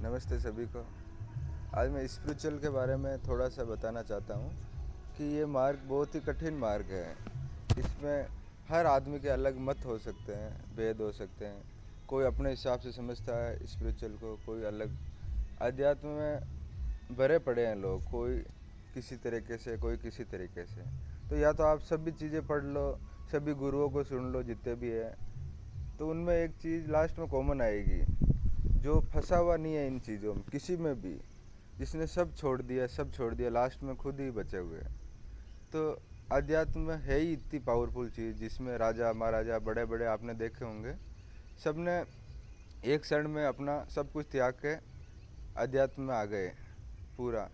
नमस्ते सभी को। आज मैं स्पिरिचुअल के बारे में थोड़ा सा बताना चाहता हूँ कि ये मार्ग बहुत ही कठिन मार्ग है। इसमें हर आदमी के अलग मत हो सकते हैं, भेद हो सकते हैं। कोई अपने हिसाब से समझता है स्पिरिचुअल को, कोई अलग। अध्यात्म में भरे पड़े हैं लोग, कोई किसी तरीके से, कोई किसी तरीके से। तो या तो आप सभी चीज़ें पढ़ लो, सभी गुरुओं को सुन लो जितने भी है, तो उनमें एक चीज़ लास्ट में कॉमन आएगी। जो फंसा हुआ नहीं है इन चीज़ों में, किसी में भी, जिसने सब छोड़ दिया, लास्ट में खुद ही बचे हुए हैं। तो अध्यात्म में है ही इतनी पावरफुल चीज़, जिसमें राजा महाराजा बड़े बड़े आपने देखे होंगे, सब ने एक क्षण में अपना सब कुछ त्याग के अध्यात्म में आ गए, पूरा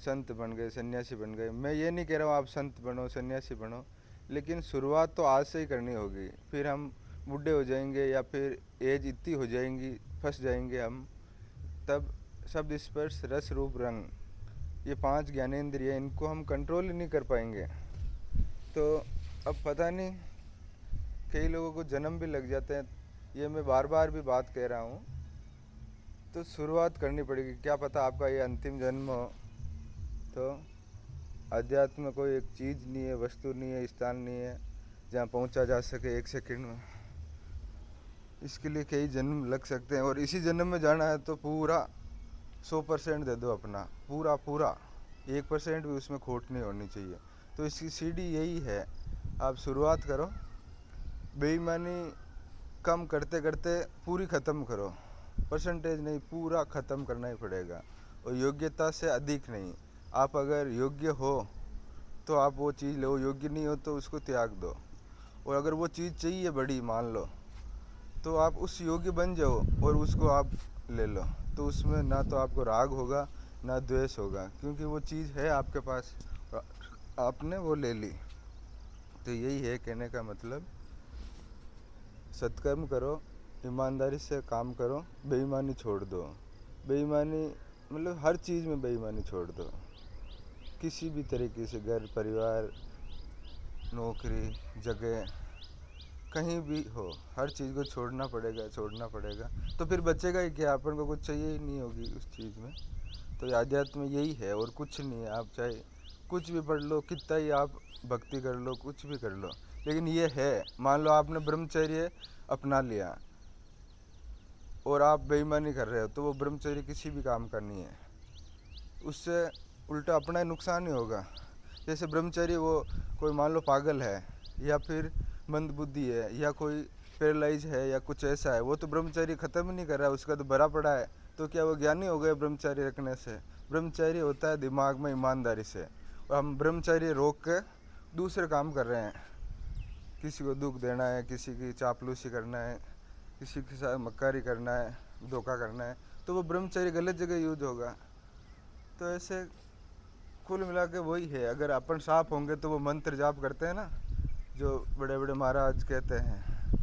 संत बन गए, सन्यासी बन गए। मैं ये नहीं कह रहा हूँ आप संत बनो, सन्यासी बनो, लेकिन शुरुआत तो आज से ही करनी होगी। फिर हम बूढ़े हो जाएंगे या फिर एज इतनी हो जाएंगी, फंस जाएंगे हम, तब शब्द स्पर्श रस रूप रंग, ये 5 ज्ञानेंद्रिय, इनको हम कंट्रोल ही नहीं कर पाएंगे। तो अब पता नहीं, कई लोगों को जन्म भी लग जाते हैं। ये मैं बार बार भी बात कह रहा हूँ, तो शुरुआत करनी पड़ेगी। क्या पता आपका ये अंतिम जन्म हो। तो अध्यात्म में कोई एक चीज़ नहीं है, वस्तु नहीं है, स्थान नहीं है जहाँ पहुँचा जा सके एक सेकंड में। इसके लिए कई जन्म लग सकते हैं, और इसी जन्म में जाना है तो पूरा 100% दे दो अपना, पूरा पूरा, 1% भी उसमें खोट नहीं होनी चाहिए। तो इसकी सीढ़ी यही है, आप शुरुआत करो, बेईमानी कम करते करते पूरी ख़त्म करो। परसेंटेज नहीं, पूरा ख़त्म करना ही पड़ेगा, और योग्यता से अधिक नहीं। आप अगर योग्य हो तो आप वो चीज़ लो, योग्य नहीं हो तो उसको त्याग दो। और अगर वो चीज़ चाहिए बड़ी, मान लो, तो आप उस योग्य बन जाओ और उसको आप ले लो। तो उसमें ना तो आपको राग होगा ना द्वेष होगा, क्योंकि वो चीज़ है आपके पास, आपने वो ले ली। तो यही है कहने का मतलब, सत्कर्म करो, ईमानदारी से काम करो, बेईमानी छोड़ दो। बेईमानी मतलब हर चीज़ में बेईमानी छोड़ दो, किसी भी तरीके से, घर परिवार नौकरी जगह कहीं भी हो, हर चीज़ को छोड़ना पड़ेगा। तो फिर बचेगा ही क्या, अपन को कुछ चाहिए ही नहीं होगी उस चीज़ में। तो ये आध्यात्म यही है और कुछ नहीं है। आप चाहे कुछ भी पढ़ लो, कितना ही आप भक्ति कर लो, कुछ भी कर लो, लेकिन ये है, मान लो आपने ब्रह्मचर्य अपना लिया और आप बेईमानी कर रहे हो, तो वो ब्रह्मचर्य किसी भी काम का नहीं है, उससे उल्टा अपना ही नुकसान ही होगा। जैसे ब्रह्मचर्य, वो कोई मान लो पागल है या फिर मंदबुद्धि है या कोई पैरालाइज है या कुछ ऐसा है, वो तो ब्रह्मचर्य ख़त्म ही नहीं कर रहा है, उसका तो भरा पड़ा है। तो क्या वो ज्ञानी हो गए ब्रह्मचर्य रखने से? ब्रह्मचर्य होता है दिमाग में ईमानदारी से, और हम ब्रह्मचर्य रोक के दूसरे काम कर रहे हैं। किसी को दुख देना है, किसी की चापलूसी करना है, किसी के साथ मक्कारी करना है, धोखा करना है, तो वो ब्रह्मचर्य गलत जगह यूज होगा। तो ऐसे कुल मिला के वही है। अगर अपन साफ होंगे तो वो मंत्र जाप करते हैं ना, जो बड़े बड़े महाराज कहते हैं,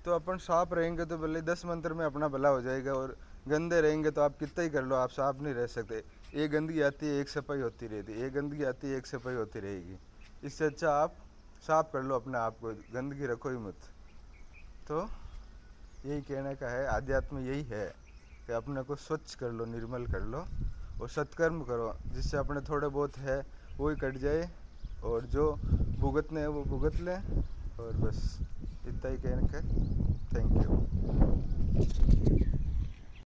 तो अपन साफ रहेंगे तो भले 10 मंत्र में अपना भला हो जाएगा। और गंदे रहेंगे तो आप कितना ही कर लो, आप साफ नहीं रह सकते। एक गंदगी आती है, एक सफाई होती रहती है, एक गंदगी आती है, एक सफाई होती रहेगी। इससे अच्छा आप साफ कर लो अपने आप को, गंदगी रखो ही मत। तो यही कहने का है, आध्यात्म यही है कि अपने को स्वच्छ कर लो, निर्मल कर लो, और सत्कर्म करो, जिससे अपने थोड़े बहुत है वो ही कट जाए, और जो भुगतने हैं वो भुगत लें। और बस इतना ही कहने का। Thank you.